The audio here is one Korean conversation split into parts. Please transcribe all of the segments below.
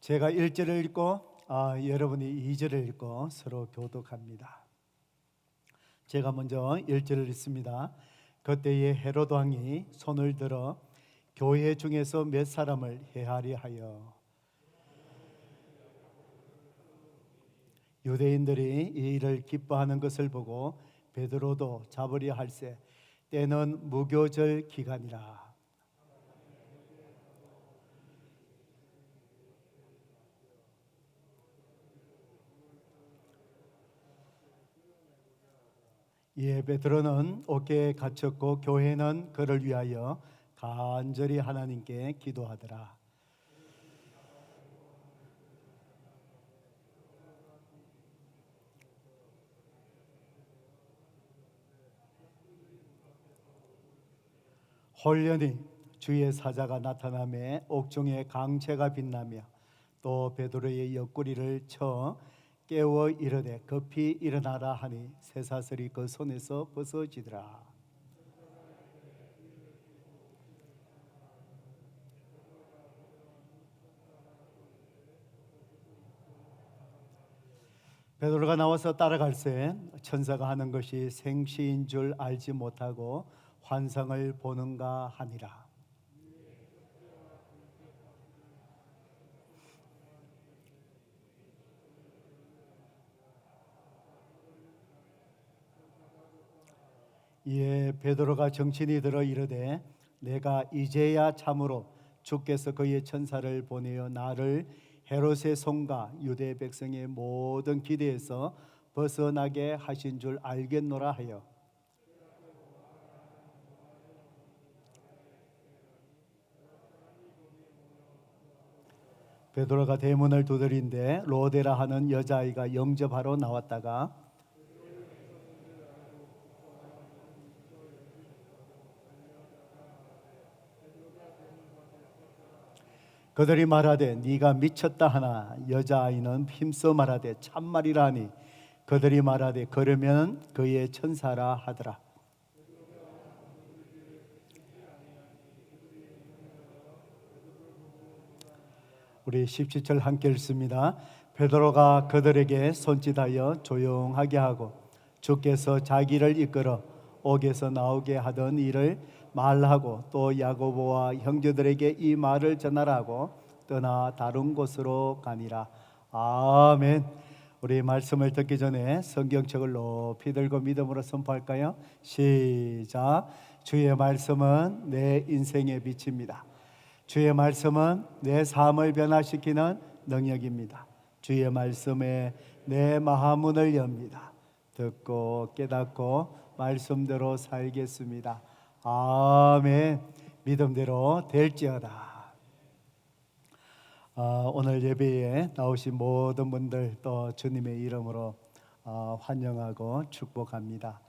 제가 1절을 읽고 여러분이 2절을 읽고 서로 교독합니다. 제가 먼저 1절을 읽습니다. 그때에 헤롯 왕이 손을 들어 교회 중에서 몇 사람을 해하리 하여 유대인들이 이 일을 기뻐하는 것을 보고 베드로도 잡으려 할세 때는 무교절 기간이라. 이에 베드로는 어깨에 갇혔고 교회는 그를 위하여 간절히 하나님께 기도하더라. 홀련히 주의 사자가 나타나매 옥중에 강채가 빛나며 또 베드로의 옆구리를 쳐 깨워 이르되 급히 일어나라 하니 쇠사슬이 그 손에서 벗어지더라. 베드로가 나와서 따라갈새 천사가 하는 것이 생시인 줄 알지 못하고 환상을 보는가 하니라. 이에 베드로가 정신이 들어 이르되 내가 이제야 참으로 주께서 그의 천사를 보내어 나를 헤롯의 손과 유대 백성의 모든 기대에서 벗어나게 하신 줄 알겠노라 하여 베드로가 대문을 두드린데 로데라 하는 여자아이가 영접하러 나왔다가 그들이 말하되 네가 미쳤다 하나 여자아이는 힘써 말하되 참말이라 하니 그들이 말하되 그러면 그의 천사라 하더라. 우리 17절 함께 읽습니다. 베드로가 그들에게 손짓하여 조용하게 하고 주께서 자기를 이끌어 옥에서 나오게 하던 일을 말하고 또 야고보와 형제들에게 이 말을 전하라고 떠나 다른 곳으로 가니라. 아멘. 우리 말씀을 듣기 전에 성경책을 높이 들고 믿음으로 선포할까요? 시작. 주의 말씀은 내 인생의 빛입니다. 주의 말씀은 내 삶을 변화시키는 능력입니다. 주의 말씀에 내 마음문을 엽니다. 듣고 깨닫고 말씀대로 살겠습니다. 아멘. 믿음대로 될지어다. 오늘 예배에 나오신 모든 분들 또 주님의 이름으로 환영하고 축복합니다.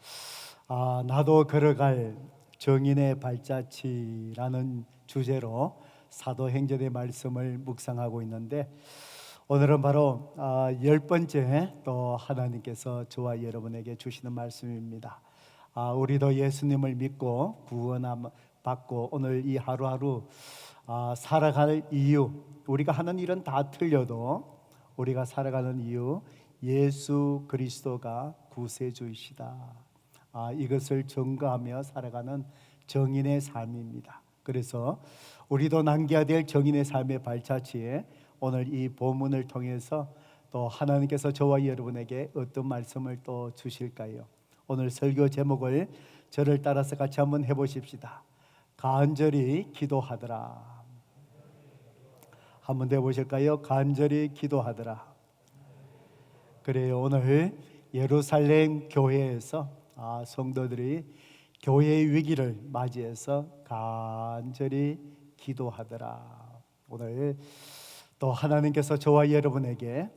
나도 걸어갈 정인의 발자취라는 주제로 사도행전의 말씀을 묵상하고 있는데 오늘은 바로 10번째 또 하나님께서 저와 여러분에게 주시는 말씀입니다. 우리도 예수님을 믿고 구원 받고 오늘 이 하루하루 살아갈 이유, 우리가 하는 일은 다 틀려도 우리가 살아가는 이유, 예수 그리스도가 구세주이시다. 이것을 증거하며 살아가는 정인의 삶입니다. 그래서 우리도 남겨야 될 정인의 삶의 발자취에 오늘 이 본문을 통해서 또 하나님께서 저와 여러분에게 어떤 말씀을 또 주실까요? 오늘 설교 제목을 저를 따라서 같이 한번 해보십시다. 간절히 기도하더라. 한번 해보실까요? 간절히 기도하더라. 그래요. 오늘 예루살렘 교회에서 성도들이 교회의 위기를 맞이해서 간절히 기도하더라. 오늘 또 하나님께서 저와 여러분에게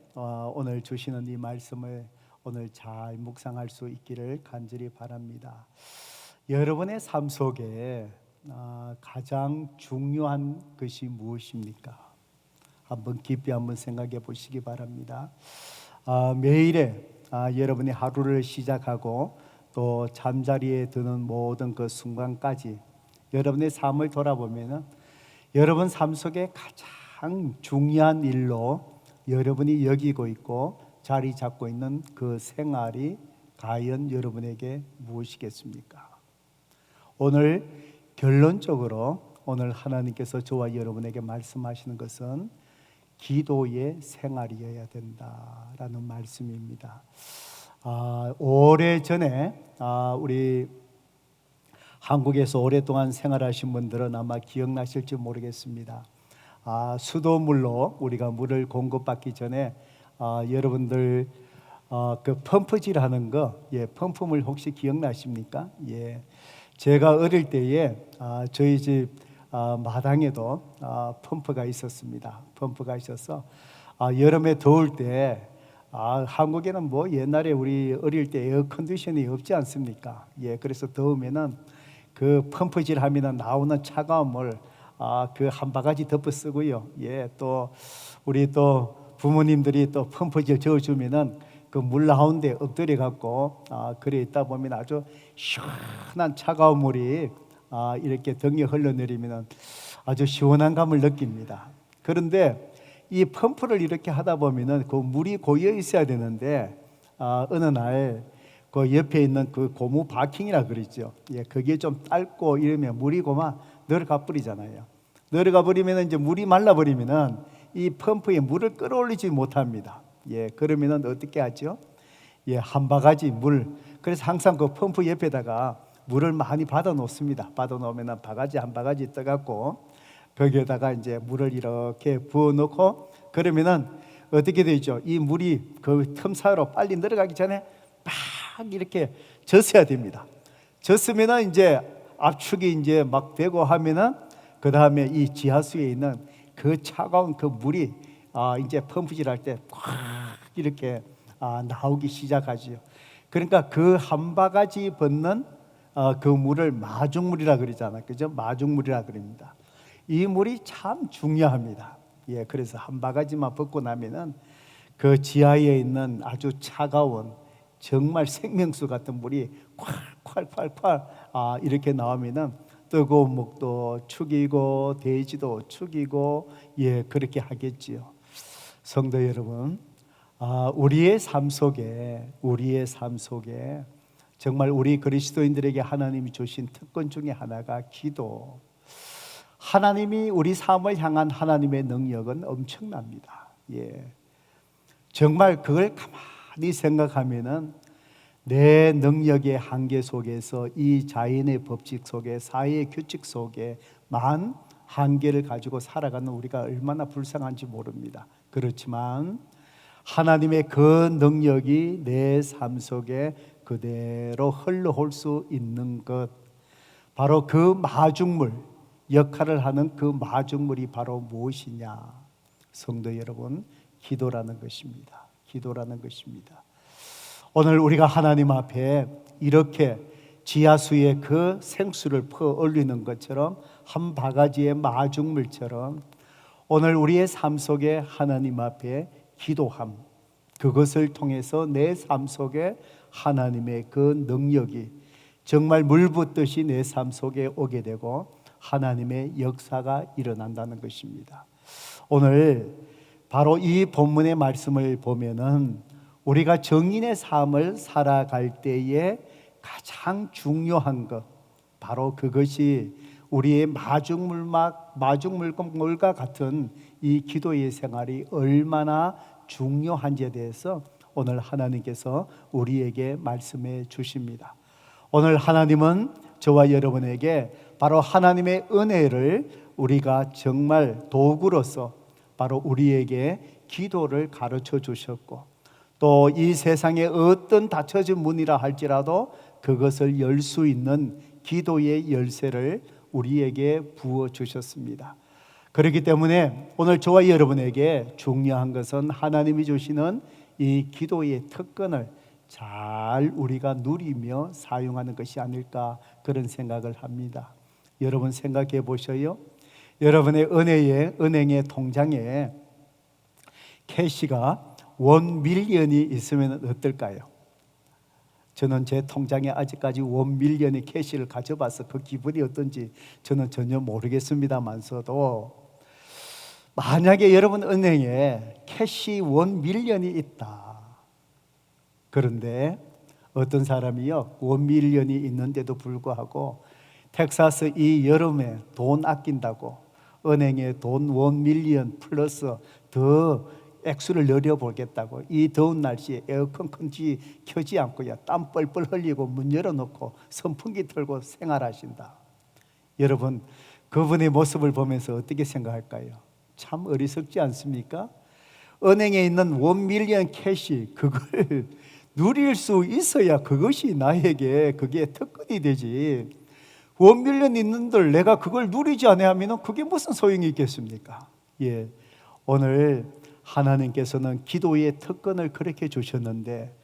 오늘 주시는 이 말씀을 오늘 잘 묵상할 수 있기를 간절히 바랍니다. 여러분의 삶 속에 가장 중요한 것이 무엇입니까? 한번 깊이 한번 생각해 보시기 바랍니다. 매일에 여러분이 하루를 시작하고 또 잠자리에 드는 모든 그 순간까지 여러분의 삶을 돌아보면 여러분 삶 속에 가장 가장 중요한 일로 여러분이 여기고 있고 자리 잡고 있는 그 생활이 과연 여러분에게 무엇이겠습니까? 오늘 결론적으로 오늘 하나님께서 저와 여러분에게 말씀하시는 것은 기도의 생활이어야 된다라는 말씀입니다. 오래전에 우리 한국에서 오랫동안 생활하신 분들은 아마 기억나실지 모르겠습니다. 수도물로 우리가 물을 공급받기 전에 여러분들 그 펌프질 하는 거, 펌프물 혹시 기억나십니까? 제가 어릴 때에 저희 집 마당에도 펌프가 있었습니다. 펌프가 있어서 여름에 더울 때 한국에는 뭐 옛날에 우리 어릴 때 에어컨디션이 없지 않습니까? 그래서 더우면은 그 펌프질 하면은 나오는 차가운 물 그 한 바가지 덮어 쓰고요. 또 우리 또 부모님들이 또 펌프질 저어주면은 그 물 나오는데 엎드려 갖고 그래 있다 보면 아주 시원한 차가운 물이 이렇게 등에 흘러내리면 아주 시원한 감을 느낍니다. 그런데 이 펌프를 이렇게 하다 보면은 그 물이 고여 있어야 되는데 어느 날 그 옆에 있는 그 고무 바킹이라 그러죠. 그게 좀 짧고 이러면 물이 고마 내려가 버리잖아요. 내려가 버리면 이제 물이 말라 버리면은 이 펌프에 물을 끌어올리지 못합니다. 그러면은 어떻게 하죠? 한 바가지 물. 그래서 항상 그 펌프 옆에다가 물을 많이 받아 놓습니다. 받아 놓으면 바가지 한 바가지 떠갖고 거기에다가 이제 물을 이렇게 부어 놓고 그러면은 어떻게 되죠? 이 물이 그 틈 사이로 빨리 내려가기 전에 막 이렇게 젖어야 됩니다. 젖으면은 이제 압축이 이제 막 되고 하면은 그 다음에 이 지하수에 있는 그 차가운 그 물이 이제 펌프질 할 때 꽉 이렇게 나오기 시작하지요. 그러니까 그 한 바가지 벗는 그 물을 마중물이라 그러잖아요. 그죠? 마중물이라 그럽니다. 이 물이 참 중요합니다. 그래서 한 바가지만 벗고 나면은 그 지하에 있는 아주 차가운 정말 생명수 같은 물이 콸콸콸콸 이렇게 나오면은 뜨거운 목도 축이고 돼지도 축이고 그렇게 하겠지요. 성도 여러분, 우리의 삶 속에 정말 우리 그리스도인들에게 하나님이 주신 특권 중에 하나가 기도. 하나님이 우리 삶을 향한 하나님의 능력은 엄청납니다. 정말 그걸 가만히 생각하면은 내 능력의 한계 속에서 이 자연의 법칙 속에 사회의 규칙 속에만 한계를 가지고 살아가는 우리가 얼마나 불쌍한지 모릅니다. 그렇지만 하나님의 그 능력이 내 삶 속에 그대로 흘러올 수 있는 것, 바로 그 마중물 역할을 하는 그 마중물이 바로 무엇이냐? 성도 여러분, 기도라는 것입니다. 기도라는 것입니다. 오늘 우리가 하나님 앞에 이렇게 지하수에 그 생수를 퍼 올리는 것처럼 한 바가지의 마중물처럼 오늘 우리의 삶 속에 하나님 앞에 기도함, 그것을 통해서 내 삶 속에 하나님의 그 능력이 정말 물 붓듯이 내 삶 속에 오게 되고 하나님의 역사가 일어난다는 것입니다. 오늘 바로 이 본문의 말씀을 보면은 우리가 정인의 삶을 살아갈 때에 가장 중요한 것, 바로 그것이 우리의 마중물과 같은 이 기도의 생활이 얼마나 중요한지에 대해서 오늘 하나님께서 우리에게 말씀해 주십니다. 오늘 하나님은 저와 여러분에게 바로 하나님의 은혜를 우리가 정말 도구로서 바로 우리에게 기도를 가르쳐 주셨고, 또 이 세상에 어떤 닫혀진 문이라 할지라도 그것을 열 수 있는 기도의 열쇠를 우리에게 부어 주셨습니다. 그렇기 때문에 오늘 저와 여러분에게 중요한 것은 하나님이 주시는 이 기도의 특권을 잘 우리가 누리며 사용하는 것이 아닐까, 그런 생각을 합니다. 여러분 생각해 보셔요. 여러분의 은행의 통장에 캐시가 1밀리언이 있으면 어떨까요? 저는 제 통장에 아직까지 1밀리언의 캐시를 가져봐서 그 기분이 어떤지 저는 전혀 모르겠습니다만서도 만약에 여러분 은행에 캐시 1밀리언이 있다. 그런데 어떤 사람이요, 1밀리언이 있는데도 불구하고 텍사스 이 여름에 돈 아낀다고 은행에 돈 1밀리언 플러스 더 액수를 늘려보겠다고 이 더운 날씨에 에어컨 켜지 않고요, 땀 뻘뻘 흘리고 문 열어놓고 선풍기 틀고 생활하신다. 여러분, 그분의 모습을 보면서 어떻게 생각할까요? 참 어리석지 않습니까? 은행에 있는 1밀리언 캐시, 그걸 누릴 수 있어야 그것이 나에게 그게 특권이 되지. 1밀리언 있는들 내가 그걸 누리지 않으면 그게 무슨 소용이 있겠습니까? 예, 오늘 하나님께서는 기도의 특권을 그렇게 주셨는데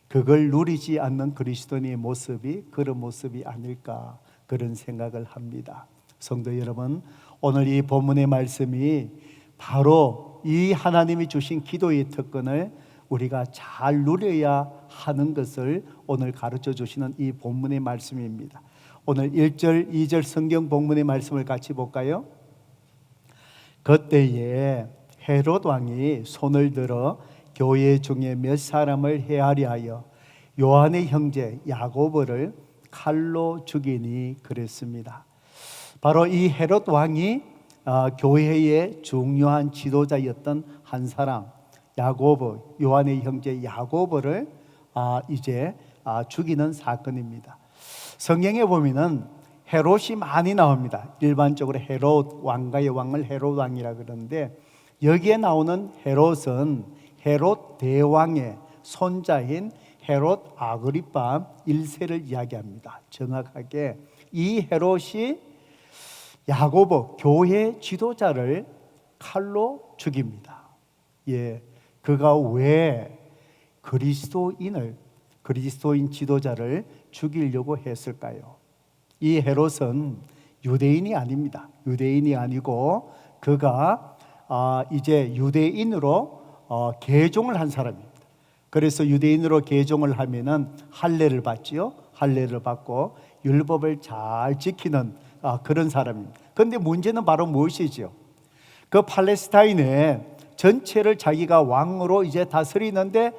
그걸 누리지 않는 그리스도인의 모습이 그런 모습이 아닐까, 그런 생각을 합니다. 성도 여러분, 오늘 이 본문의 말씀이 바로 이 하나님이 주신 기도의 특권을 우리가 잘 누려야 하는 것을 오늘 가르쳐 주시는 이 본문의 말씀입니다. 오늘 1절, 2절 성경 본문의 말씀을 같이 볼까요? 그때에 헤롯 왕이 손을 들어 교회 중에 몇 사람을 해하려 하여 요한의 형제 야고보를 칼로 죽이니 그랬습니다. 바로 이 헤롯 왕이 교회의 중요한 지도자였던 한 사람, 야고보, 요한의 형제 야고보를 이제 죽이는 사건입니다. 성경에 보면은 헤롯이 많이 나옵니다. 일반적으로 헤롯 왕가의 왕을 헤롯 왕이라 그러는데 여기에 나오는 헤롯은 헤롯 대왕의 손자인 헤롯 아그리파 1세를 이야기합니다. 정확하게 이 헤롯이 야고보 교회 지도자를 칼로 죽입니다. 예, 그가 왜 그리스도인 지도자를 죽이려고 했을까요? 이 헤롯은 유대인이 아닙니다. 유대인이 아니고 그가 이제 유대인으로 개종을 한 사람입니다. 그래서 유대인으로 개종을 하면은 할례를 받지요. 할례를 받고 율법을 잘 지키는 그런 사람입니다. 그런데 문제는 바로 무엇이죠? 그 팔레스타인의 전체를 자기가 왕으로 이제 다스리는데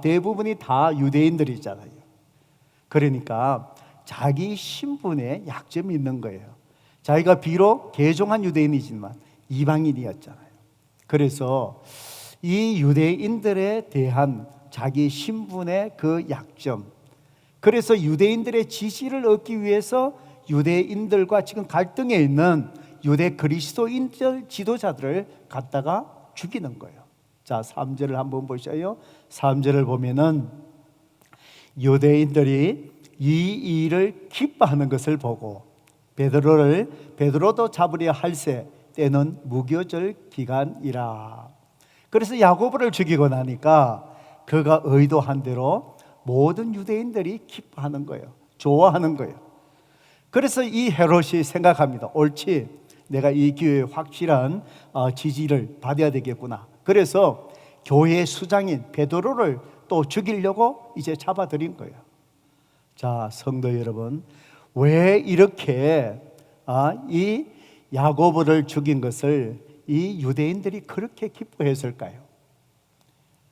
대부분이 다 유대인들이잖아요. 그러니까 자기 신분에 약점이 있는 거예요. 자기가 비록 개종한 유대인이지만 이방인이었잖아요. 그래서 이 유대인들에 대한 자기 신분의 그 약점, 그래서 유대인들의 지지를 얻기 위해서 유대인들과 지금 갈등에 있는 유대 그리스도인들 지도자들을 갖다가 죽이는 거예요. 자, 3절을 한번 보셔요. 3절을 보면은 유대인들이 이 일을 기뻐하는 것을 보고 베드로도 잡으려 할세, 때는 무교절 기간이라. 그래서 야고보를 죽이고 나니까 그가 의도한 대로 모든 유대인들이 기뻐하는 거예요. 좋아하는 거예요. 그래서 이 헤롯이 생각합니다. 옳지, 내가 이 기회에 확실한 지지를 받아야 되겠구나. 그래서 교회 수장인 베드로를 또 죽이려고 이제 잡아들인 거예요. 자, 성도 여러분, 왜 이렇게 이 야고보를 죽인 것을 이 유대인들이 그렇게 기뻐했을까요?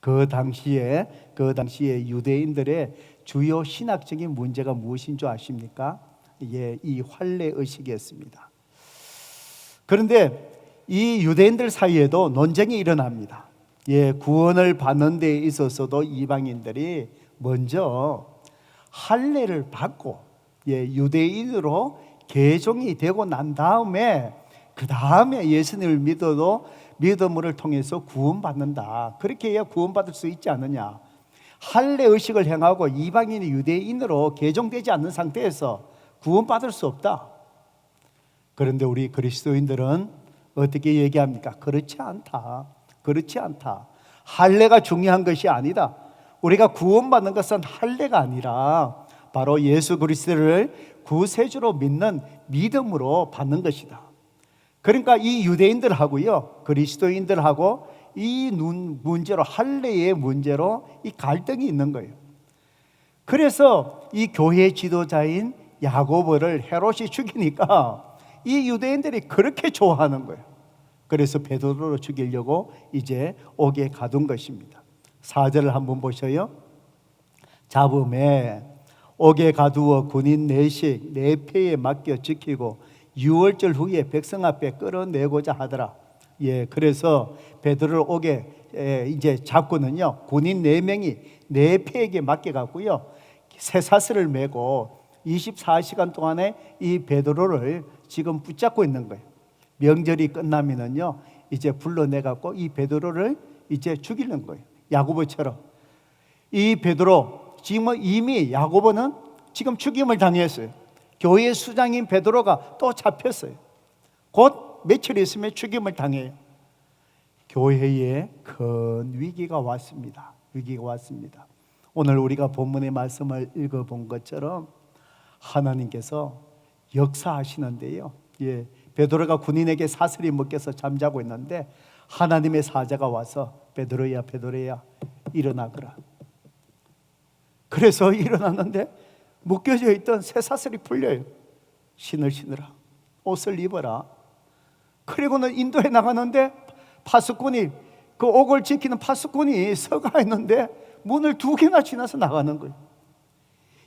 그 당시에 유대인들의 주요 신학적인 문제가 무엇인 줄 아십니까? 예, 이 환례 의식이었습니다. 그런데 이 유대인들 사이에도 논쟁이 일어납니다. 예, 구원을 받는 데 있어서도 이방인들이 먼저 할례를 받고 유대인으로 개종이 되고 난 다음에 그 다음에 예수님을 믿어도 믿음을 통해서 구원받는다. 그렇게 해야 구원받을 수 있지 않느냐. 할례 의식을 행하고 이방인이 유대인으로 개종되지 않는 상태에서 구원받을 수 없다. 그런데 우리 그리스도인들은 어떻게 얘기합니까? 그렇지 않다. 그렇지 않다. 할례가 중요한 것이 아니다. 우리가 구원받는 것은 할례가 아니라 바로 예수 그리스도를 구세주로 믿는 믿음으로 받는 것이다. 그러니까 이 유대인들하고요, 그리스도인들하고 이 문제로, 할례의 문제로 이 갈등이 있는 거예요. 그래서 이 교회 지도자인 야고보를 헤롯이 죽이니까 이 유대인들이 그렇게 좋아하는 거예요. 그래서 베드로를 죽이려고 이제 옥에 가둔 것입니다. 4절을 한번 보셔요. 잡음에 옥에 가두어 군인 내식 네 패에 맡겨 지키고 6월절 후에 백성 앞에 끌어내고자 하더라. 그래서 베드로를 옥에 이제 잡고는요, 군인 4명이 네 패에게 맡겨갖고요, 쇠사슬을 메고 24시간 동안에 이 베드로를 지금 붙잡고 있는 거예요. 명절이 끝나면은요, 이제 불러내갖고 이 베드로를 이제 죽이는 거예요. 야고보처럼. 이 베드로 지금 이미 야고보는 지금 죽임을 당했어요. 교회 수장인 베드로가 또 잡혔어요. 곧 며칠 있으면 죽임을 당해요. 교회에 큰 위기가 왔습니다. 위기가 왔습니다. 오늘 우리가 본문의 말씀을 읽어본 것처럼 하나님께서 역사하시는데요. 베드로가 군인에게 사슬이 묶여서 잠자고 있는데 하나님의 사자가 와서 베드로야 베드로야 일어나거라. 그래서 일어났는데 묶여져 있던 쇠사슬이 풀려요. 신을 신으라, 옷을 입어라. 그리고는 인도에 나가는데 파수꾼이, 그 옥을 지키는 파수꾼이 서가 있는데 문을 2개나 지나서 나가는 거예요.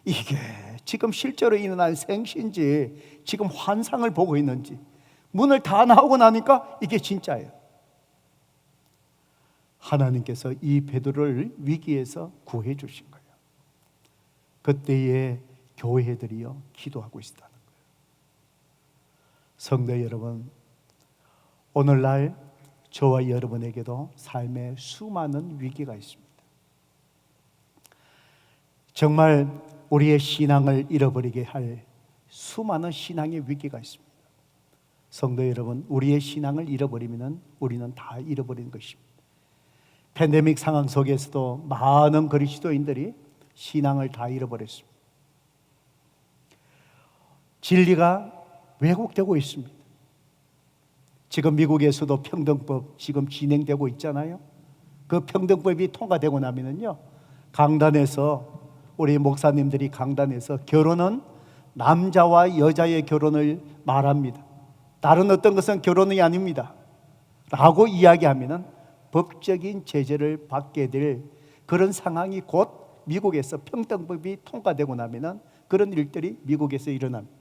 이게 지금 실제로 일어난 생시인지 지금 환상을 보고 있는지, 문을 다 나오고 나니까 이게 진짜예요. 하나님께서 이 베드로를 위기에서 구해 주신 거예요. 그때에 교회들이요 기도하고 있다는 거예요. 성도 여러분, 오늘날 저와 여러분에게도 삶에 수많은 위기가 있습니다. 정말 우리의 신앙을 잃어버리게 할 수많은 신앙의 위기가 있습니다. 성도 여러분, 우리의 신앙을 잃어버리면 우리는 다 잃어버린 것입니다. 팬데믹 상황 속에서도 많은 그리스도인들이 신앙을 다 잃어버렸습니다. 진리가 왜곡되고 있습니다. 지금 미국에서도 평등법 지금 진행되고 있잖아요. 그 평등법이 통과되고 나면은요, 강단에서 우리 목사님들이 강단에서 결혼은 남자와 여자의 결혼을 말합니다. 다른 어떤 것은 결혼이 아닙니다 라고 이야기하면은 법적인 제재를 받게 될 그런 상황이 곧 미국에서 평등법이 통과되고 나면은 그런 일들이 미국에서 일어납니다.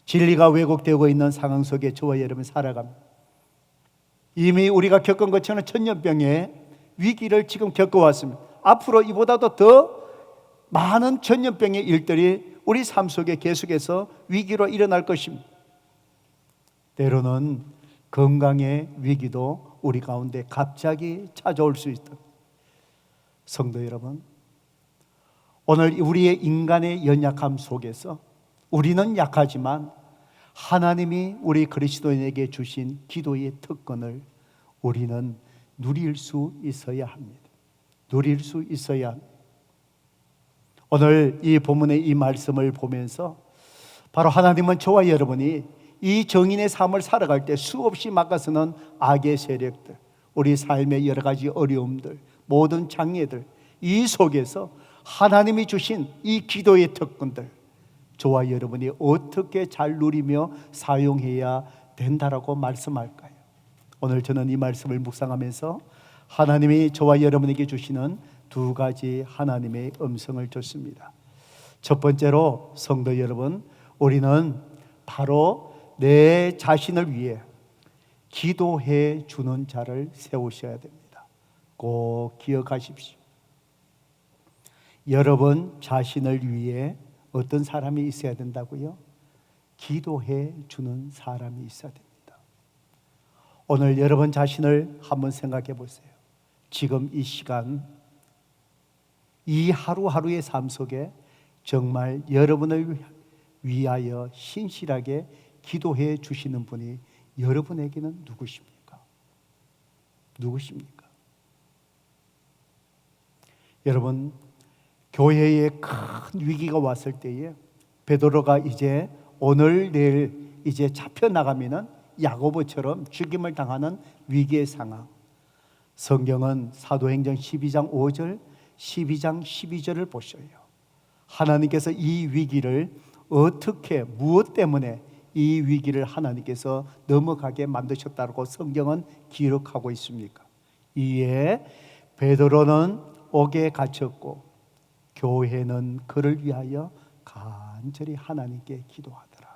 진리가 왜곡되고 있는 상황 속에 저와 여러분 살아갑니다. 이미 우리가 겪은 것처럼 천년병의 위기를 지금 겪어왔습니다. 앞으로 이보다도 더 많은 천년병의 일들이 우리 삶 속에 계속해서 위기로 일어날 것입니다. 때로는 건강의 위기도 우리 가운데 갑자기 찾아올 수 있다. 성도 여러분, 오늘 우리의 인간의 연약함 속에서 우리는 약하지만 하나님이 우리 그리스도인에게 주신 기도의 특권을 우리는 누릴 수 있어야 합니다. 누릴 수 있어야 합니다. 오늘 이 본문의 이 말씀을 보면서 바로 하나님은 저와 여러분이 이 정인의 삶을 살아갈 때 수없이 막아서는 악의 세력들, 우리 삶의 여러 가지 어려움들, 모든 장애들, 이 속에서 하나님이 주신 이 기도의 특권들, 저와 여러분이 어떻게 잘 누리며 사용해야 된다라고 말씀할까요? 오늘 저는 이 말씀을 묵상하면서 하나님이 저와 여러분에게 주시는 2가지 하나님의 음성을 줬습니다. 첫 번째로 성도 여러분, 우리는 바로 내 자신을 위해 기도해 주는 자를 세우셔야 됩니다. 꼭 기억하십시오. 여러분 자신을 위해 어떤 사람이 있어야 된다고요? 기도해 주는 사람이 있어야 됩니다. 오늘 여러분 자신을 한번 생각해 보세요. 지금 이 시간, 이 하루하루의 삶 속에 정말 여러분을 위하여 신실하게 기도해 주시는 분이 여러분에게는 누구십니까? 누구십니까? 여러분, 교회에 큰 위기가 왔을 때에 베드로가 이제 오늘 내일 이제 잡혀 나가면은 야고보처럼 죽임을 당하는 위기의 상황. 성경은 사도행전 12장 5절, 12장 12절을 보셔요. 하나님께서 이 위기를 어떻게, 무엇 때문에 이 위기를 하나님께서 넘어가게 만드셨다고 성경은 기록하고 있습니까? 이에 베드로는 옥에 갇혔고 교회는 그를 위하여 간절히 하나님께 기도하더라.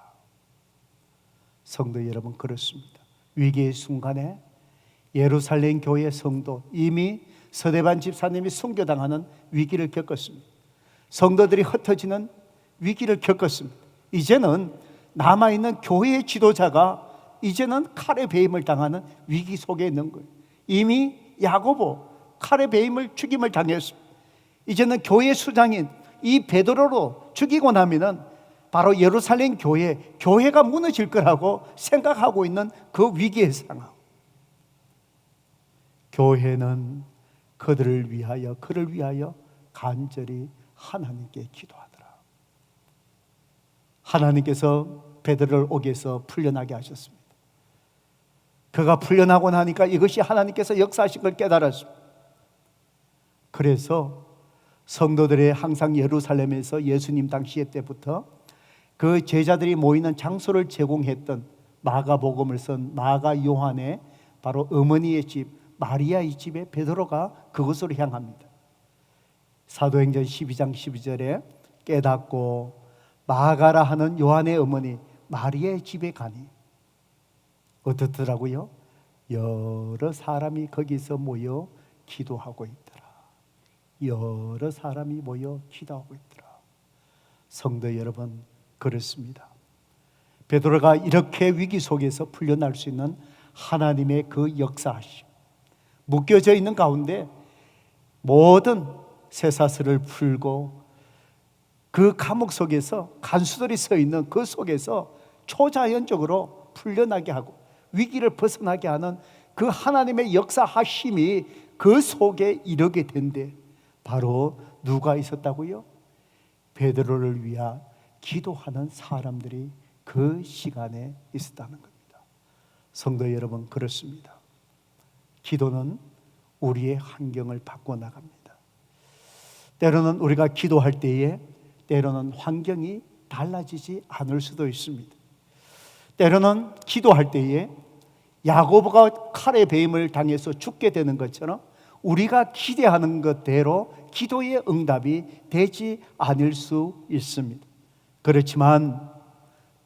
성도 여러분, 그렇습니다. 위기의 순간에 예루살렘 교회 성도, 이미 서대반 집사님이 순교당하는 위기를 겪었습니다. 성도들이 흩어지는 위기를 겪었습니다. 이제는 남아있는 교회의 지도자가 이제는 칼에 배임을 당하는 위기 속에 있는 거예요. 이미 야고보 칼에 배임을 죽임을 당했습니다. 이제는 교회 수장인 이 베드로로 죽이고 나면은 바로 예루살렘 교회가 무너질 거라고 생각하고 있는 그 위기의 상황. 교회는 그를 위하여 간절히 하나님께 기도하더라. 하나님께서 베드로를 옥에서 풀려나게 하셨습니다. 그가 풀려나고 나니까 이것이 하나님께서 역사하신 걸 깨달았습니다. 그래서 성도들이 항상 예루살렘에서 예수님 당시에 때부터 그 제자들이 모이는 장소를 제공했던 마가복음을 쓴 마가 요한의 바로 어머니의 집 마리아의 집에 베드로가 그곳으로 향합니다. 사도행전 12장 12절에 깨닫고 마가라 하는 요한의 어머니 마리아의 집에 가니 어떻더라고요? 여러 사람이 거기서 모여 기도하고 있더라. 여러 사람이 모여 기도하고 있더라. 성도 여러분, 그렇습니다. 베드로가 이렇게 위기 속에서 풀려날 수 있는 하나님의 그 역사하심, 묶여져 있는 가운데 모든 쇠사슬을 풀고 그 감옥 속에서 간수들이 서 있는 그 속에서 초자연적으로 풀려나게 하고 위기를 벗어나게 하는 그 하나님의 역사하심이 그 속에 이르게 된데 바로 누가 있었다고요? 베드로를 위하 기도하는 사람들이 그 시간에 있었다는 겁니다. 성도 여러분, 그렇습니다. 기도는 우리의 환경을 바꿔 나갑니다. 때로는 우리가 기도할 때에 때로는 환경이 달라지지 않을 수도 있습니다. 때로는 기도할 때에 야고보가 칼에 배임을 당해서 죽게 되는 것처럼 우리가 기대하는 것대로 기도의 응답이 되지 않을 수 있습니다. 그렇지만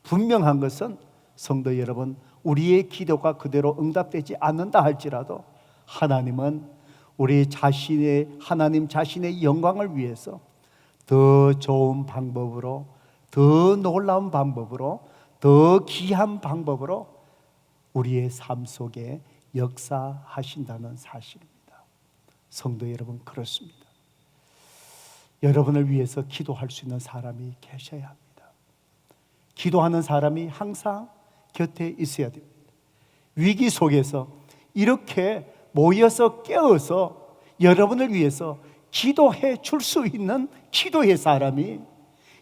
분명한 것은 성도 여러분, 우리의 기도가 그대로 응답되지 않는다 할지라도 하나님은 우리 자신의 하나님 자신의 영광을 위해서 더 좋은 방법으로, 더 놀라운 방법으로, 더 귀한 방법으로 우리의 삶 속에 역사하신다는 사실입니다. 성도 여러분, 그렇습니다. 여러분을 위해서 기도할 수 있는 사람이 계셔야 합니다. 기도하는 사람이 항상 곁에 있어야 됩니다. 위기 속에서 이렇게 모여서 깨어서 여러분을 위해서 기도해 줄 수 있는 기도의 사람이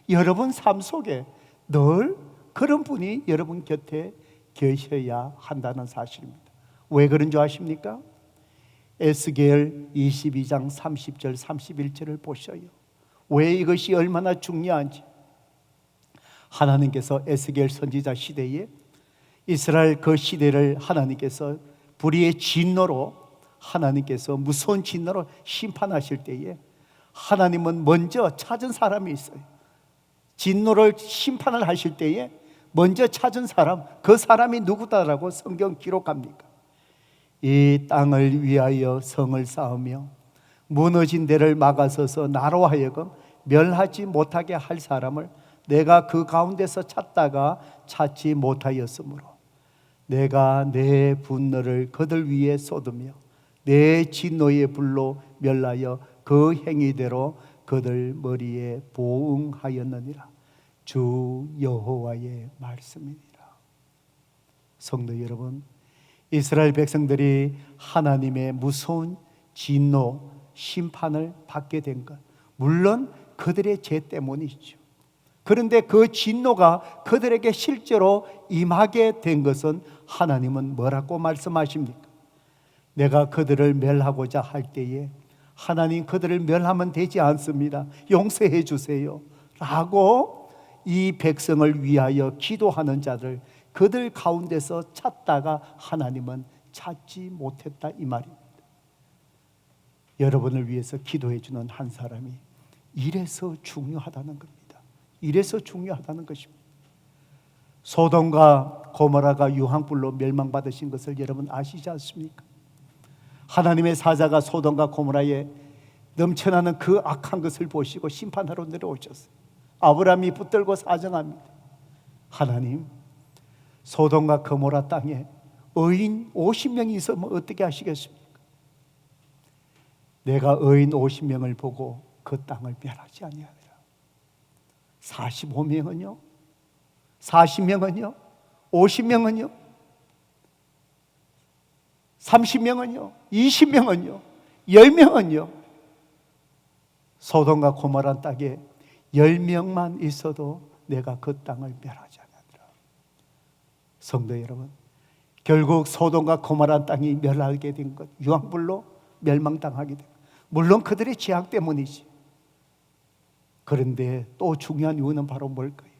여러분 삶 속에 늘 그런 분이 여러분 곁에 계셔야 한다는 사실입니다. 왜 그런 줄 아십니까? 에스겔 22장 30절 31절을 보셔요. 왜 이것이 얼마나 중요한지. 하나님께서 에스겔 선지자 시대에 이스라엘 그 시대를 하나님께서 불의의 진노로 하나님께서 무서운 진노로 심판하실 때에 하나님은 먼저 찾은 사람이 있어요. 진노를 심판을 하실 때에 먼저 찾은 사람, 그 사람이 누구다라고 성경 기록합니까? 이 땅을 위하여 성을 쌓으며 무너진 데를 막아서서 나로 하여금 멸하지 못하게 할 사람을 내가 그 가운데서 찾다가 찾지 못하였으므로 내가 내 분노를 그들 위에 쏟으며 내 진노의 불로 멸하여 그 행위대로 그들 머리에 보응하였느니라. 주 여호와의 말씀이니라. 성도 여러분, 이스라엘 백성들이 하나님의 무서운 진노, 심판을 받게 된 것, 물론 그들의 죄 때문이죠. 그런데 그 진노가 그들에게 실제로 임하게 된 것은 하나님은 뭐라고 말씀하십니까? 내가 그들을 멸하고자 할 때에 하나님 그들을 멸하면 되지 않습니다. 용서해 주세요 라고 이 백성을 위하여 기도하는 자들 그들 가운데서 찾다가 하나님은 찾지 못했다 이 말입니다. 여러분을 위해서 기도해 주는 한 사람이 이래서 중요하다는 겁니다. 이래서 중요하다는 것입니다. 소돔과 고모라가 유황불로 멸망받으신 것을 여러분 아시지 않습니까? 하나님의 사자가 소돔과 고모라에 넘쳐나는 그 악한 것을 보시고 심판하러 내려오셨어요. 아브라함이 붙들고 사정합니다. 하나님, 소돔과 고모라 땅에 의인 50명이 있으면 어떻게 하시겠습니까? 내가 의인 50명을 보고 그 땅을 멸하지 아니하리라. 45명은요? 40명은요? 50명은요? 30명은요? 20명은요? 10명은요? 소돔과 고모라 땅에 10명만 있어도 내가 그 땅을 멸하지 않으리라. 성도 여러분, 결국 소돔과 고모라 땅이 멸하게 된 것, 유황불로 멸망당하게 된 것, 물론 그들의 죄악 때문이지. 그런데 또 중요한 이유는 바로 뭘까요?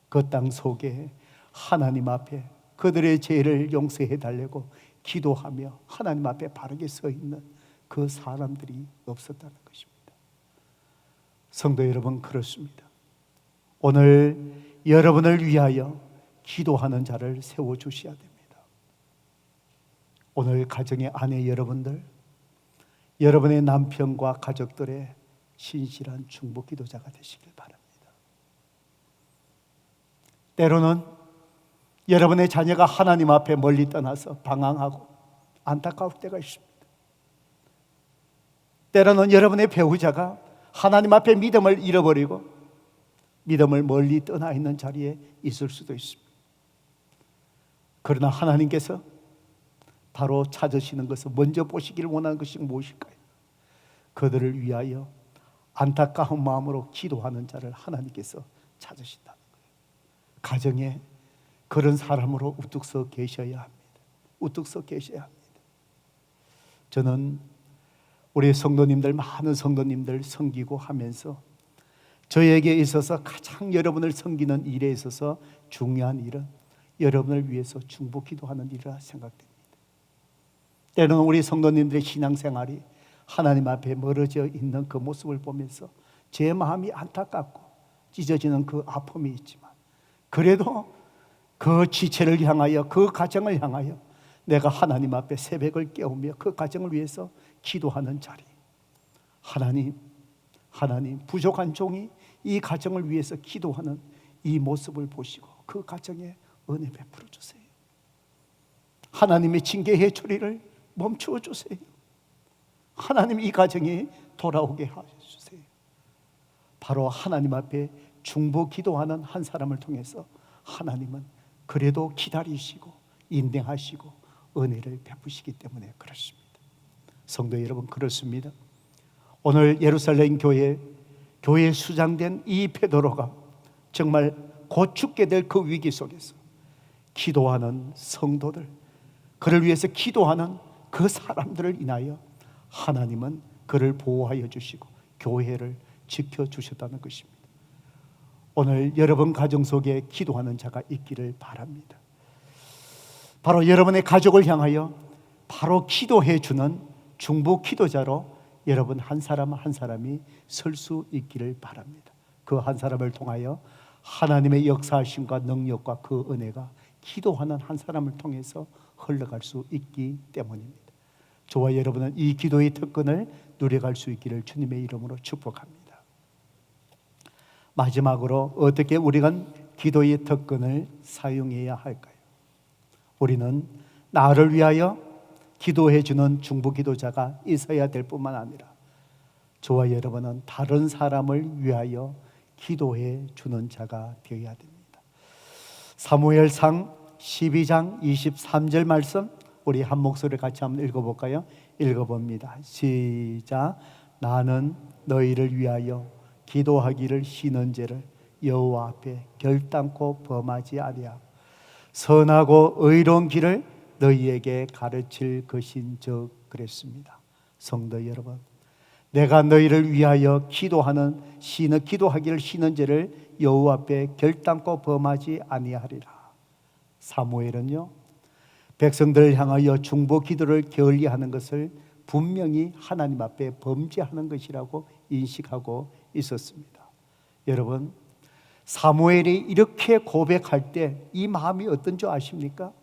그 땅 속에 하나님 앞에 그들의 죄를 용서해 달라고 기도하며 하나님 앞에 바르게 서 있는 그 사람들이 없었다는 것입니다. 성도 여러분, 그렇습니다. 오늘 여러분을 위하여 기도하는 자를 세워주셔야 됩니다. 오늘 가정의 아내 여러분들, 여러분의 남편과 가족들의 신실한 중보 기도자가 되시길 바랍니다. 때로는 여러분의 자녀가 하나님 앞에 멀리 떠나서 방황하고 안타까울 때가 있습니다. 때로는 여러분의 배우자가 하나님 앞에 믿음을 잃어버리고 믿음을 멀리 떠나 있는 자리에 있을 수도 있습니다. 그러나 하나님께서 바로 찾으시는 것은 먼저 보시기를 원하는 것이 무엇일까요? 그들을 위하여 안타까운 마음으로 기도하는 자를 하나님께서 찾으신다는 거예요. 가정에 그런 사람으로 우뚝 서 계셔야 합니다. 우뚝 서 계셔야 합니다. 저는 우리 성도님들, 많은 성도님들 섬기고 하면서 저에게 있어서 가장 여러분을 섬기는 일에 있어서 중요한 일은 여러분을 위해서 중보 기도하는 일이라 생각됩니다. 때로는 우리 성도님들의 신앙생활이 하나님 앞에 멀어져 있는 그 모습을 보면서 제 마음이 안타깝고 찢어지는 그 아픔이 있지만, 그래도 그 지체를 향하여, 그 가정을 향하여 내가 하나님 앞에 새벽을 깨우며 그 가정을 위해서 기도하는 자리, 하나님 부족한 종이 이 가정을 위해서 기도하는 이 모습을 보시고 그 가정에 은혜 베풀어 주세요. 하나님의 징계 해초리를 멈추어 주세요. 하나님 이 가정에 돌아오게 하셔주세요. 바로 하나님 앞에 중보 기도하는 한 사람을 통해서 하나님은 그래도 기다리시고 인내하시고 은혜를 베푸시기 때문에 그렇습니다. 성도 여러분, 그렇습니다. 오늘 예루살렘 교회에 수장된 이 베드로가 정말 곧 죽게 될 그 위기 속에서 기도하는 성도들, 그를 위해서 기도하는 그 사람들을 인하여 하나님은 그를 보호하여 주시고 교회를 지켜주셨다는 것입니다. 오늘 여러분 가정 속에 기도하는 자가 있기를 바랍니다. 바로 여러분의 가족을 향하여 바로 기도해 주는 중보 기도자로 여러분 한 사람 한 사람이 설 수 있기를 바랍니다. 그 한 사람을 통하여 하나님의 역사하심과 능력과 그 은혜가 기도하는 한 사람을 통해서 흘러갈 수 있기 때문입니다. 저와 여러분은 이 기도의 특권을 누려갈 수 있기를 주님의 이름으로 축복합니다. 마지막으로 어떻게 우리가 기도의 특권을 사용해야 할까요? 우리는 나를 위하여 기도해 주는 중보 기도자가 있어야 될 뿐만 아니라 저와 여러분은 다른 사람을 위하여 기도해 주는 자가 되어야 됩니다. 사무엘상 12장 23절 말씀 우리 한 목소리 같이 한번 읽어볼까요? 읽어봅니다. 시작. 나는 너희를 위하여 기도하기를 쉬는 죄를 여호와 앞에 결단코 범하지 아니하고 선하고 의로운 길을 너희에게 가르칠 것인즉 그랬습니다. 성도 여러분, 내가 너희를 위하여 기도하기를 쉬는 죄를 여호와 앞에 결단코 범하지 아니하리라. 사무엘은요, 백성들을 향하여 중보 기도를 게을리하는 것을 분명히 하나님 앞에 범죄하는 것이라고 인식하고 있었습니다. 여러분, 사무엘이 이렇게 고백할 때 이 마음이 어떤 줄 아십니까?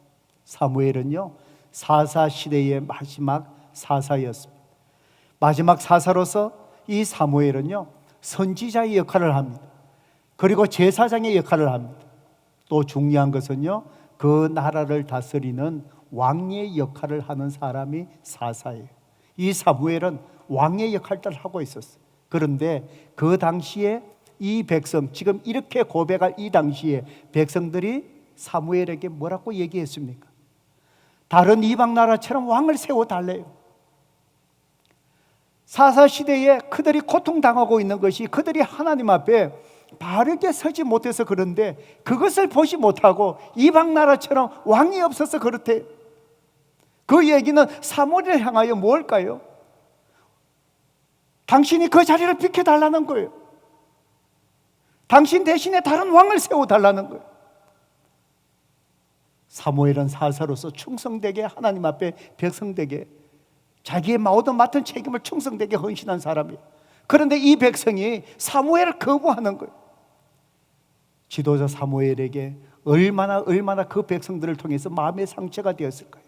사무엘은요, 사사 시대의 마지막 사사였습니다. 마지막 사사로서 이 사무엘은요, 선지자의 역할을 합니다. 그리고 제사장의 역할을 합니다. 또 중요한 것은요, 그 나라를 다스리는 왕의 역할을 하는 사람이 사사예요. 이 사무엘은 왕의 역할을 하고 있었어요. 그런데 그 당시에 이 백성, 지금 이렇게 고백할 이 당시에 백성들이 사무엘에게 뭐라고 얘기했습니까? 다른 이방 나라처럼 왕을 세워달래요. 사사시대에 그들이 고통당하고 있는 것이 그들이 하나님 앞에 바르게 서지 못해서 그런데, 그것을 보지 못하고 이방 나라처럼 왕이 없어서 그렇대. 그 얘기는 사무엘을 향하여 뭘까요? 당신이 그 자리를 비켜달라는 거예요. 당신 대신에 다른 왕을 세워달라는 거예요. 사무엘은 사사로서 충성되게 하나님 앞에 백성되게 자기의 모든 맡은 책임을 충성되게 헌신한 사람이에요. 그런데 이 백성이 사무엘을 거부하는 거예요. 지도자 사무엘에게 얼마나 그 백성들을 통해서 마음의 상처가 되었을까요?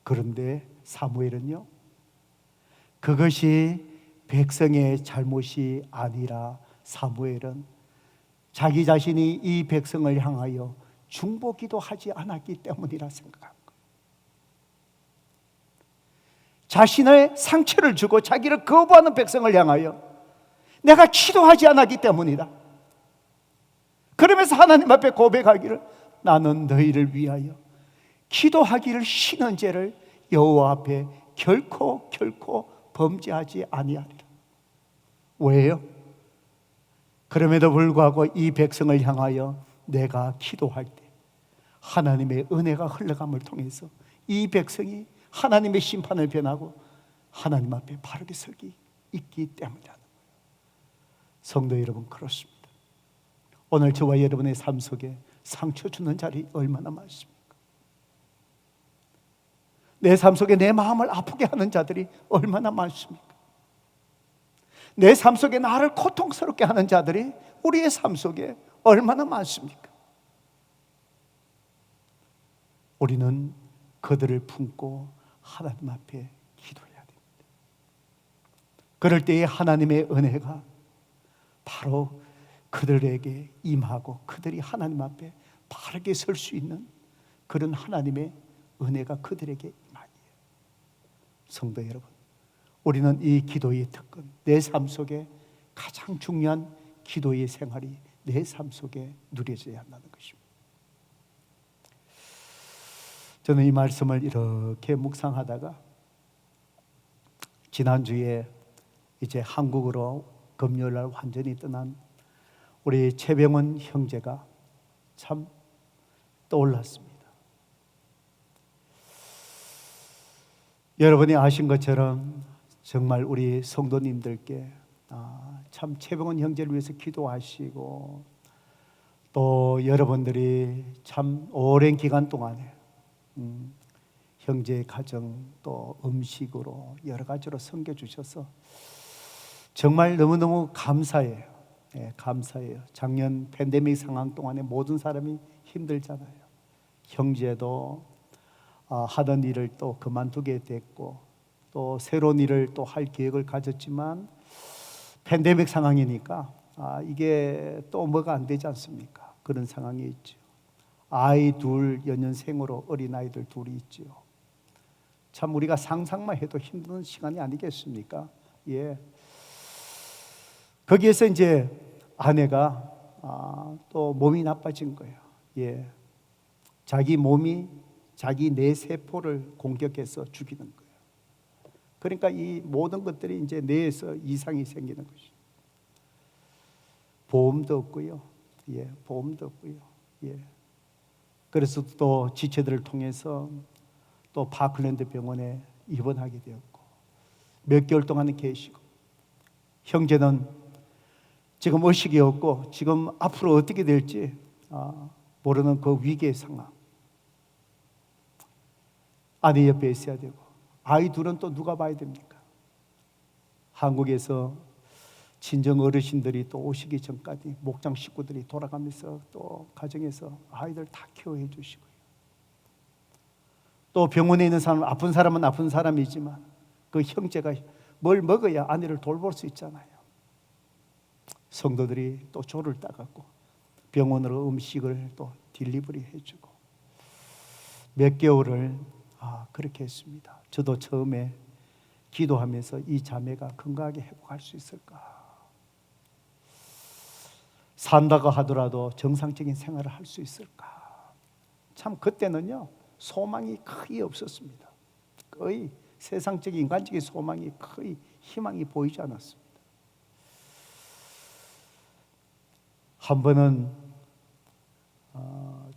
그런데 사무엘은요, 그것이 백성의 잘못이 아니라 사무엘은 자기 자신이 이 백성을 향하여 중보기도 하지 않았기 때문이라 생각한 거예요. 자신의 상처를 주고 자기를 거부하는 백성을 향하여 내가 기도하지 않았기 때문이다. 그러면서 하나님 앞에 고백하기를, 나는 너희를 위하여 기도하기를 쉬는 죄를 여호와 앞에 결코 범죄하지 아니하리라. 왜요? 그럼에도 불구하고 이 백성을 향하여 내가 기도할 때 하나님의 은혜가 흘러감을 통해서 이 백성이 하나님의 심판을 변하고 하나님 앞에 바르게 서기 있기 때문이라는 거예요. 성도 여러분, 그렇습니다. 오늘 저와 여러분의 삶 속에 상처 주는 자리 얼마나 많습니까? 내 삶 속에 내 마음을 아프게 하는 자들이 얼마나 많습니까? 내 삶 속에 나를 고통스럽게 하는 자들이 우리의 삶 속에 얼마나 많습니까? 우리는 그들을 품고 하나님 앞에 기도해야 됩니다. 그럴 때에 하나님의 은혜가 바로 그들에게 임하고 그들이 하나님 앞에 바르게 설 수 있는 그런 하나님의 은혜가 그들에게 임하니에요. 성도 여러분, 우리는 이 기도의 특권, 내 삶 속에 가장 중요한 기도의 생활이 내 삶 속에 누려져야 한다는 것입니다. 저는 이 말씀을 이렇게 묵상하다가 지난주에 이제 한국으로 금요일날 완전히 떠난 우리 최병원 형제가 참 떠올랐습니다. 여러분이 아신 것처럼 정말 우리 성도님들께 참 최병원 형제를 위해서 기도하시고 또 여러분들이 참 오랜 기간 동안에 형제의 가정 또 음식으로 여러 가지로 섬겨주셔서 정말 너무너무 감사해요. 네, 감사해요. 작년 팬데믹 상황 동안에 모든 사람이 힘들잖아요. 형제도 하던 일을 또 그만두게 됐고 또 새로운 일을 또 할 계획을 가졌지만 팬데믹 상황이니까 이게 또 뭐가 안 되지 않습니까? 그런 상황이 있죠. 아이 둘 연년생으로 어린아이들 둘이 있죠. 참 우리가 상상만 해도 힘든 시간이 아니겠습니까? 예. 거기에서 이제 아내가 또 몸이 나빠진 거예요. 예. 자기 몸이 자기 뇌세포를 공격해서 죽이는 거예요. 그러니까 이 모든 것들이 이제 뇌에서 이상이 생기는 것이죠. 보험도 없고요. 예, 보험도 없고요. 예. 그래서 또 지체들을 통해서 또 파클랜드 병원에 입원하게 되었고 몇 개월 동안은 계시고, 형제는 지금 의식이 없고 지금 앞으로 어떻게 될지 모르는 그 위기의 상황. 아내 옆에 있어야 되고, 아이 둘은 또 누가 봐야 됩니까? 한국에서 친정 어르신들이 또 오시기 전까지 목장 식구들이 돌아가면서 또 가정에서 아이들 다 케어해 주시고요. 또 병원에 있는 사람, 아픈 사람은 아픈 사람이지만 그 형제가 뭘 먹어야 아내를 돌볼 수 있잖아요. 성도들이 또 조를 따갖고 병원으로 음식을 또 딜리버리 해주고, 몇 개월을 그렇게 했습니다. 저도 처음에 기도하면서 이 자매가 건강하게 회복할 수 있을까, 산다고 하더라도 정상적인 생활을 할 수 있을까. 참 그때는요, 소망이 거의 없었습니다. 거의 세상적인 인간적인 소망이 거의 희망이 보이지 않았습니다. 한 번은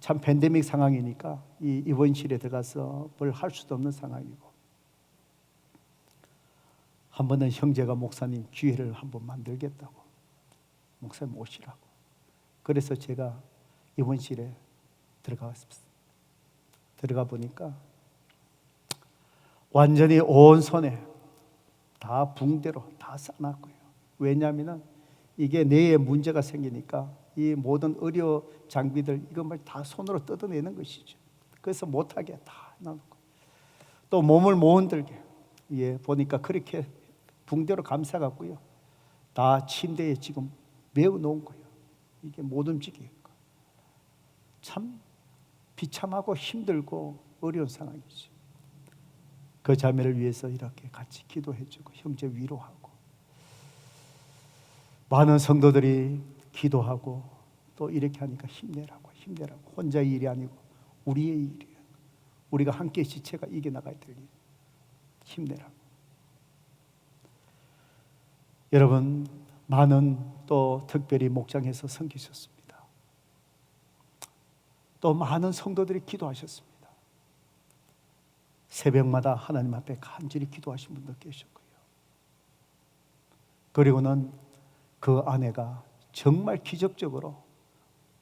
참 팬데믹 상황이니까 이 입원실에 들어가서 뭘 할 수도 없는 상황이고, 한 번은 형제가 목사님 기회를 한번 만들겠다고, 목사님 오시라고. 그래서 제가 입원실에 들어갔습니다. 들어가 보니까 완전히 온 손에 다 붕대로 다 싸놨고요. 왜냐하면 이게 뇌에 문제가 생기니까 이 모든 의료 장비들 이것을 다 손으로 뜯어내는 것이죠. 그래서 못하게 다 해놓고, 또 몸을 못 흔들게 보니까 그렇게 붕대로 감싸갖고요, 다 침대에 지금 메워 놓은 거예요. 이게 못 움직이고, 참 비참하고 힘들고 어려운 상황이죠. 그 자매를 위해서 이렇게 같이 기도해주고 형제 위로하고, 많은 성도들이 기도하고 또 이렇게 하니까 힘내라고 혼자의 일이 아니고 우리의 일이에요. 우리가 함께 지체가 이겨나가야 될 일, 힘내라고. 여러분, 많은 또 특별히 목장에서 섬기셨습니다. 또 많은 성도들이 기도하셨습니다. 새벽마다 하나님 앞에 간절히 기도하신 분도 계셨고요. 그리고는 그 아내가 정말 기적적으로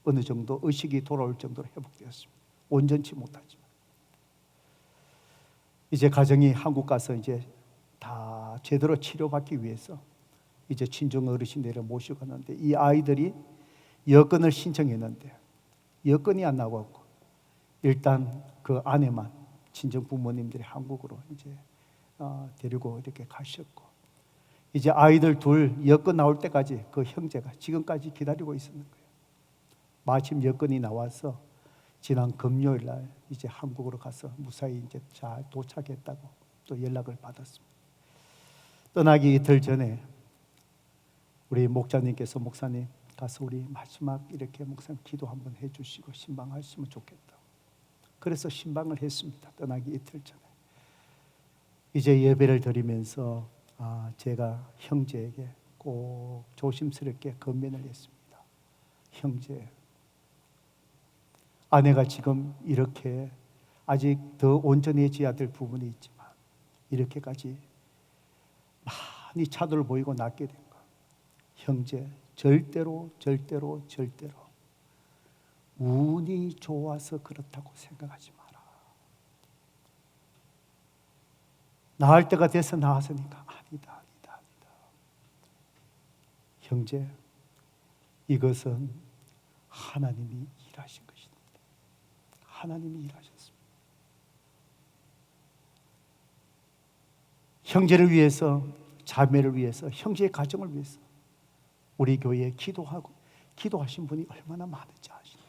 어느 정도 의식이 돌아올 정도로 회복되었습니다. 온전치 못하지만 이제 가정이 한국 가서 이제 다 제대로 치료받기 위해서 이제 친정 어르신들을 모시고 갔는데, 이 아이들이 여권을 신청했는데 여건이 안 나왔고, 일단 그 아내만 친정 부모님들이 한국으로 이제 데리고 이렇게 가셨고, 이제 아이들 둘 여건 나올 때까지 그 형제가 지금까지 기다리고 있었는 거예요. 마침 여건이 나와서 지난 금요일 날 이제 한국으로 가서 무사히 이제 잘 도착했다고 또 연락을 받았습니다. 떠나기 이틀 전에 우리 목자님께서, 목사님 가서 우리 마지막 이렇게 목사님 기도 한번 해주시고 신방하시면 좋겠다. 그래서 신방을 했습니다. 떠나기 이틀 전에. 이제 예배를 드리면서 제가 형제에게 꼭 조심스럽게 건면을 했습니다. 형제, 아내가 지금 이렇게 아직 더 온전해져야 될 부분이 있지만 이렇게까지 많이 차도를 보이고 낫게 된 거, 형제 절대로 운이 좋아서 그렇다고 생각하지 마라. 나을 때가 돼서 나았으니까 아니다. 형제, 이것은 하나님이 일하신 것입니다. 하나님이 일하셨습니다. 형제를 위해서, 자매를 위해서, 형제의 가정을 위해서 우리 교회에 기도하신 분이 얼마나 많은지 아시나요?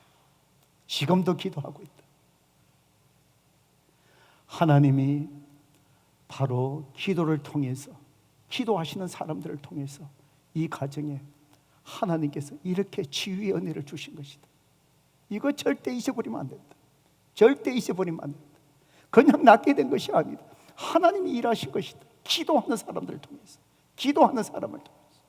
지금도 기도하고 있다. 하나님이 바로 기도를 통해서, 기도하시는 사람들을 통해서 이 가정에 하나님께서 이렇게 치유의 은혜를 주신 것이다. 이거 절대 잊어버리면 안 된다. 절대 잊어버리면 안 된다. 그냥 낫게 된 것이 아니다. 하나님이 일하신 것이다. 기도하는 사람들을 통해서, 기도하는 사람을 통해서.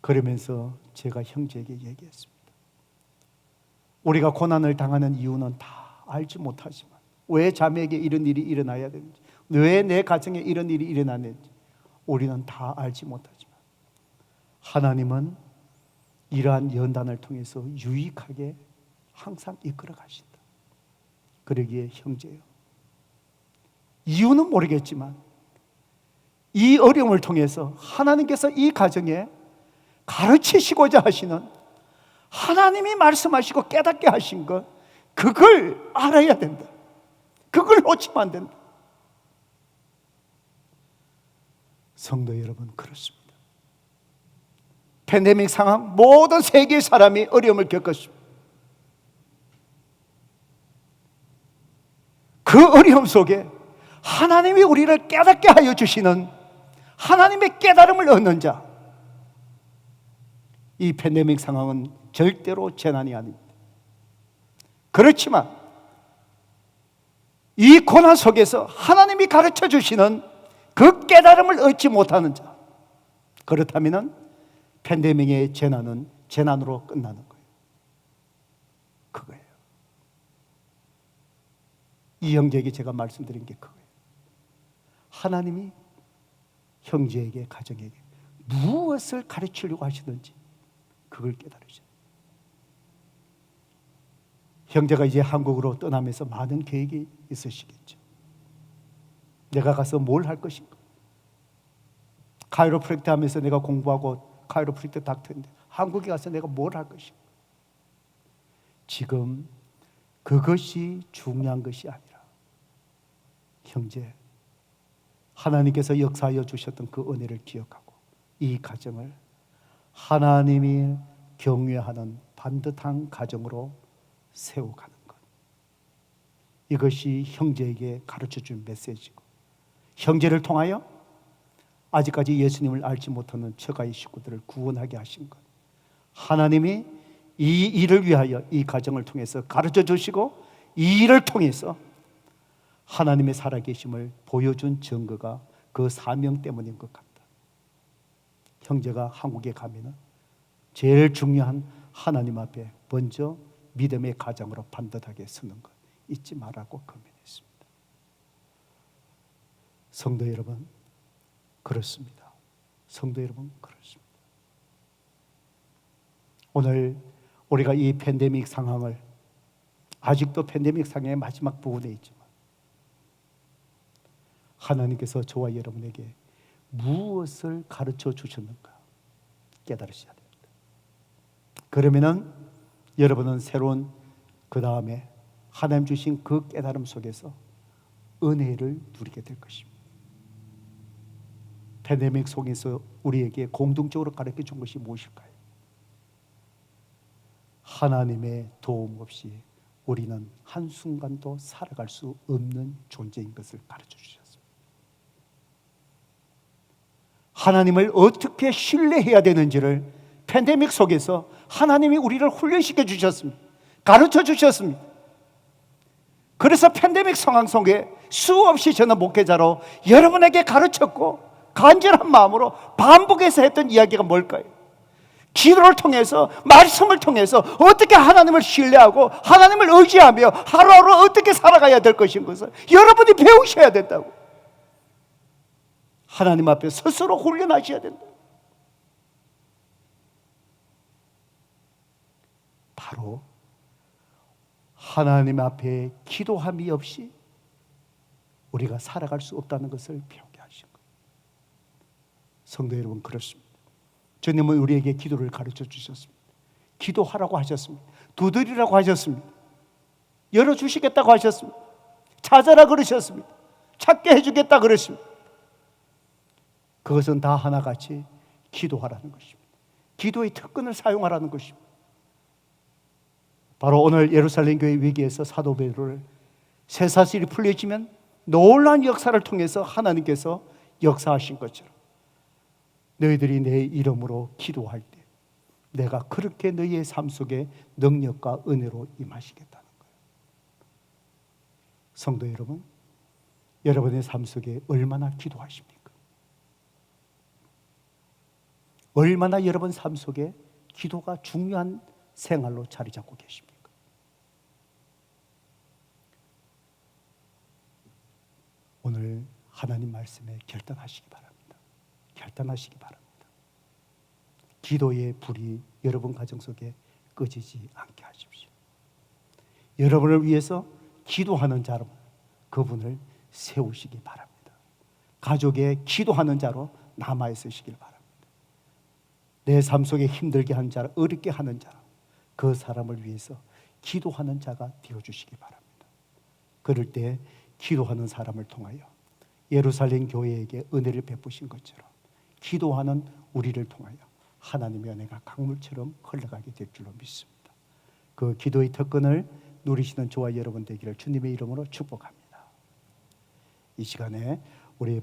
그러면서 제가 형제에게 얘기했습니다. 우리가 고난을 당하는 이유는 다 알지 못하지만, 왜 자매에게 이런 일이 일어나야 되는지, 왜 내 가정에 이런 일이 일어나는지 우리는 다 알지 못하지만 하나님은 이러한 연단을 통해서 유익하게 항상 이끌어 가신다. 그러기에 형제요, 이유는 모르겠지만 이 어려움을 통해서 하나님께서 이 가정에 가르치시고자 하시는, 하나님이 말씀하시고 깨닫게 하신 것, 그걸 알아야 된다. 그걸 놓치면 안 된다. 성도 여러분, 그렇습니다. 팬데믹 상황, 모든 세계의 사람이 어려움을 겪었습니다. 그 어려움 속에 하나님이 우리를 깨닫게 하여 주시는, 하나님의 깨달음을 얻는 자, 이 팬데믹 상황은 절대로 재난이 아닙니다. 그렇지만 이 고난 속에서 하나님이 가르쳐 주시는 그 깨달음을 얻지 못하는 자, 그렇다면 팬데믹의 재난은 재난으로 끝나는 거예요. 그거예요. 이 형제에게 제가 말씀드린 게 그거예요. 하나님이 형제에게, 가정에게 무엇을 가르치려고 하시는지 그걸 깨달으셔요. 형제가 이제 한국으로 떠나면서 많은 계획이 있으시겠죠. 내가 가서 뭘 할 것인가? 카이로프랙트 하면서 내가 공부하고 카이로프랙트 닥터인데 한국에 가서 내가 뭘 할 것인가? 지금 그것이 중요한 것이 아니라, 형제, 하나님께서 역사하여 주셨던 그 은혜를 기억하고 이 가정을 하나님이 경외하는 반듯한 가정으로 세워가는 것, 이것이 형제에게 가르쳐준 메시지고, 형제를 통하여 아직까지 예수님을 알지 못하는 처가의 식구들을 구원하게 하신 것, 하나님이 이 일을 위하여 이 가정을 통해서 가르쳐 주시고 이 일을 통해서 하나님의 살아계심을 보여준 증거가 그 사명 때문인 것 같다. 형제가 한국에 가면은 제일 중요한 하나님 앞에 먼저 믿음의 가장으로 반듯하게 서는 것 잊지 말라고 권면했습니다. 성도 여러분, 그렇습니다. 성도 여러분, 그렇습니다. 오늘 우리가 이 팬데믹 상황을, 아직도 팬데믹 상황의 마지막 부분에 있지만 하나님께서 저와 여러분에게 무엇을 가르쳐 주셨는가 깨달으셔야 됩니다. 그러면은 여러분은 새로운 그 다음에 하나님 주신 그 깨달음 속에서 은혜를 누리게 될 것입니다. 팬데믹 속에서 우리에게 공동적으로 가르쳐 준 것이 무엇일까요? 하나님의 도움 없이 우리는 한순간도 살아갈 수 없는 존재인 것을 가르쳐 주셨습니다. 하나님을 어떻게 신뢰해야 되는지를 팬데믹 속에서 하나님이 우리를 훈련시켜 주셨습니다. 가르쳐 주셨습니다. 그래서 팬데믹 상황 속에 수없이 저는 목회자로 여러분에게 가르쳤고 간절한 마음으로 반복해서 했던 이야기가 뭘까요? 기도를 통해서, 말씀을 통해서 어떻게 하나님을 신뢰하고 하나님을 의지하며 하루하루 어떻게 살아가야 될 것인 것을 여러분이 배우셔야 된다고. 하나님 앞에 스스로 훈련하셔야 된다. 바로 하나님 앞에 기도함이 없이 우리가 살아갈 수 없다는 것을 배우게 하신 거예요. 성도 여러분, 그렇습니다. 주님은 우리에게 기도를 가르쳐 주셨습니다. 기도하라고 하셨습니다. 두드리라고 하셨습니다. 열어주시겠다고 하셨습니다. 찾아라 그러셨습니다. 찾게 해주겠다 그러십니다. 그것은 다 하나같이 기도하라는 것입니다. 기도의 특권을 사용하라는 것입니다. 바로 오늘 예루살렘 교회 위기에서 사도 베드로를 쇠사슬이 풀려지면 놀라운 역사를 통해서 하나님께서 역사하신 것처럼 너희들이 내 이름으로 기도할 때 내가 그렇게 너희의 삶 속에 능력과 은혜로 임하시겠다는 거예요. 성도 여러분, 여러분의 삶 속에 얼마나 기도하십니까? 얼마나 여러분 삶 속에 기도가 중요한 생활로 자리 잡고 계십니까? 오늘 하나님 말씀에 결단하시기 바랍니다. 결단하시기 바랍니다. 기도의 불이 여러분 가정 속에 꺼지지 않게 하십시오. 여러분을 위해서 기도하는 자로 그분을 세우시기 바랍니다. 가족의 기도하는 자로 남아 있으시길 바랍니다. 내 삶 속에 힘들게 하는 자, 어렵게 하는 자, 그 사람을 위해서 기도하는 자가 되어주시기 바랍니다. 그럴 때 기도하는 사람을 통하여 예루살렘 교회에게 은혜를 베푸신 것처럼 기도하는 우리를 통하여 하나님의 은혜가 강물처럼 흘러가게 될 줄로 믿습니다. 그 기도의 특권을 누리시는 저와 여러분 되기를 주님의 이름으로 축복합니다. 이 시간에